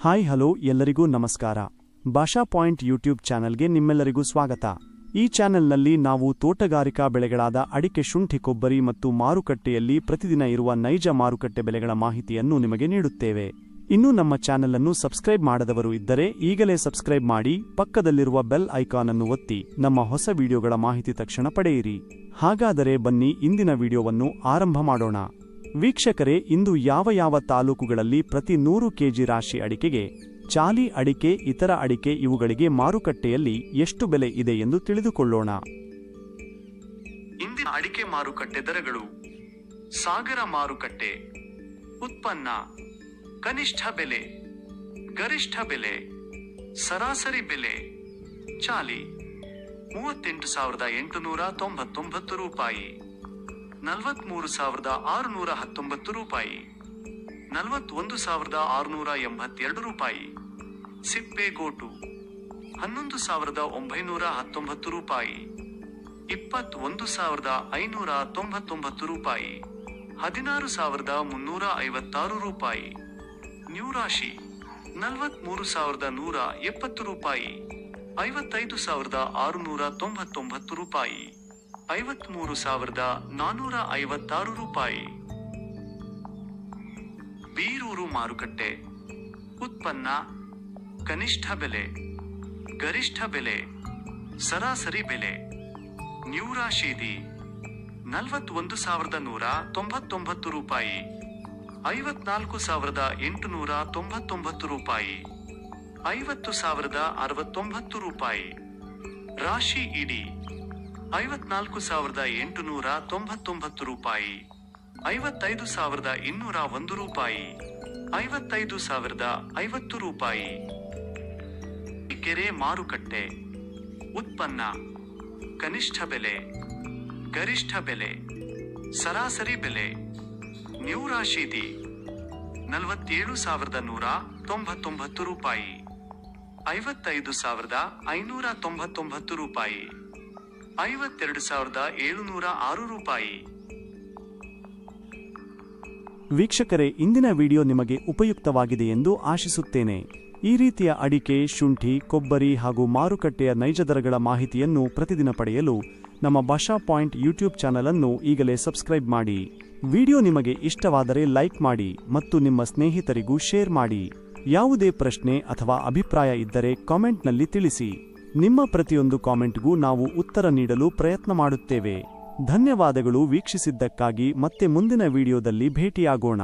Hi hello ಎಲ್ಲರಿಗೂ ನಮಸ್ಕಾರ. ಭಾಷಾ ಪಾಯಿಂಟ್ ಯೂಟ್ಯೂಬ್ ಚಾನೆಲ್ಗೆ ನಿಮ್ಮೆಲ್ಲರಿಗೂ ಸ್ವಾಗತ. ಈ ಚಾನೆಲ್ನಲ್ಲಿ ನಾವು ತೋಟಗಾರಿಕಾ ಬೆಳೆಗಳಾದ ಅಡಿಕೆ, ಶುಂಠಿ, ಕೊಬ್ಬರಿ ಮತ್ತು ಮಾರುಕಟ್ಟೆಯಲ್ಲಿ ಪ್ರತಿದಿನ ಇರುವ ನೈಜ ಮಾರುಕಟ್ಟೆ ಬೆಲೆಗಳ ಮಾಹಿತಿಯನ್ನು ನಿಮಗೆ ನೀಡುತ್ತೇವೆ. ಇನ್ನೂ ನಮ್ಮ ಚಾನೆಲ್ ಅನ್ನು ಸಬ್ಸ್ಕ್ರೈಬ್ ಮಾಡದವರು ಇದ್ದರೆ ಈಗಲೇ ಸಬ್ಸ್ಕ್ರೈಬ್ ಮಾಡಿ, ಪಕ್ಕದಲ್ಲಿರುವ ಬೆಲ್ ಐಕಾನ್ ಅನ್ನು ಒತ್ತಿ ನಮ್ಮ ಹೊಸ ವಿಡಿಯೋಗಳ ಮಾಹಿತಿ ತಕ್ಷಣ ಪಡೆಯಿರಿ. ಹಾಗಾದರೆ ಬನ್ನಿ ಇಂದಿನ ವಿಡಿಯೋವನ್ನು ಆರಂಭ ಮಾಡೋಣ. ವೀಕ್ಷಕರೇ, ಇಂದು ಯಾವ ತಾಲೂಕುಗಳಲ್ಲಿ ಪ್ರತಿ 100 ಕೆಜಿ ರಾಶಿ ಅಡಿಕೆಗೆ, ಚಾಲಿ ಅಡಿಕೆ, ಇತರ ಅಡಿಕೆ ಇವುಗಳಿಗೆ ಮಾರುಕಟ್ಟೆಯಲ್ಲಿ ಎಷ್ಟು ಬೆಲೆ ಇದೆ ಎಂದು ತಿಳಿದುಕೊಳ್ಳೋಣ. ಇಂದಿನ ಅಡಿಕೆ ಮಾರುಕಟ್ಟೆ ದರಗಳು. ಸಾಗರ ಮಾರುಕಟ್ಟೆ. ಉತ್ಪನ್ನ: ಕನಿಷ್ಠ ಬೆಲೆ, ಗರಿಷ್ಠ ಬೆಲೆ, ಸರಾಸರಿ ಬೆಲೆ. ಚಾಲಿ 38,899 ರೂಪಾಯಿ, 43,619 ರೂಪಾಯಿ, 41,682 ರೂಪಾಯಿ. ಸಿಪ್ಪೆಗೋಟು 11,919 ರೂಪಾಯಿ, 21,599 ರೂಪಾಯಿ, 16,356 ರೂಪಾಯಿ. ನ್ಯೂರಾಶಿ 43,170 ರೂಪಾಯಿ, 55,699 ರೂಪಾಯಿ, 53,456 ರೂಪಾಯಿ. ಬೀರೂರು ಮಾರುಕಟ್ಟೆ. ಉತ್ಪನ್ನ: ಕನಿಷ್ಠ ಬೆಲೆ, ಗರಿಷ್ಠ ಬೆಲೆ, ಸರಾಸರಿ ಬೆಲೆ. ನ್ಯೂರಾಶಿದಿ 41,199 ರೂಪಾಯಿ, 54,899 ರೂಪಾಯಿ, 50,069 ರೂಪಾಯಿ. ರಾಶಿ ಇಡಿ 54,899 ರೂಪಾಯಿ, 55,201 ರೂಪಾಯಿ, 55,050 ರೂಪಾಯಿ. ಕೆರೆ ಮಾರುಕಟ್ಟೆ. ಉತ್ಪನ್ನ: ಕನಿಷ್ಠ ಬೆಲೆ, ಗರಿಷ್ಠ ಬೆಲೆ, ಸರಾಸರಿ ಬೆಲೆ. ನ್ಯೂರಾಶಿದಿ 47,199 ರೂಪಾಯಿ, 55,599 ರೂಪಾಯಿ, 52,706 ರೂಪಾಯಿ. ವೀಕ್ಷಕರೇ, ಇಂದಿನ ವಿಡಿಯೋ ನಿಮಗೆ ಉಪಯುಕ್ತವಾಗಿದೆ ಎಂದು ಆಶಿಸುತ್ತೇನೆ. ಈ ರೀತಿಯ ಅಡಿಕೆ, ಶುಂಠಿ, ಕೊಬ್ಬರಿ ಹಾಗೂ ಮಾರುಕಟ್ಟೆಯ ನೈಜ ದರಗಳ ಮಾಹಿತಿಯನ್ನು ಪ್ರತಿದಿನ ಪಡೆಯಲು ನಮ್ಮ ಭಾಷಾ ಪಾಯಿಂಟ್ ಯೂಟ್ಯೂಬ್ ಚಾನೆಲ್ ಅನ್ನು ಈಗಲೇ ಸಬ್ಸ್ಕ್ರೈಬ್ ಮಾಡಿ. ವಿಡಿಯೋ ನಿಮಗೆ ಇಷ್ಟವಾದರೆ ಲೈಕ್ ಮಾಡಿ ಮತ್ತು ನಿಮ್ಮ ಸ್ನೇಹಿತರಿಗೂ ಶೇರ್ ಮಾಡಿ. ಯಾವುದೇ ಪ್ರಶ್ನೆ ಅಥವಾ ಅಭಿಪ್ರಾಯ ಇದ್ದರೆ ಕಾಮೆಂಟ್ನಲ್ಲಿ ತಿಳಿಸಿ. ನಿಮ್ಮ ಪ್ರತಿಯೊಂದು ಕಾಮೆಂಟ್ಗೂ ನಾವು ಉತ್ತರ ನೀಡಲು ಪ್ರಯತ್ನ ಮಾಡುತ್ತೇವೆ. ಧನ್ಯವಾದಗಳು ವೀಕ್ಷಿಸಿದ್ದಕ್ಕಾಗಿ. ಮತ್ತೆ ಮುಂದಿನ ವಿಡಿಯೋದಲ್ಲಿ ಭೇಟಿಯಾಗೋಣ.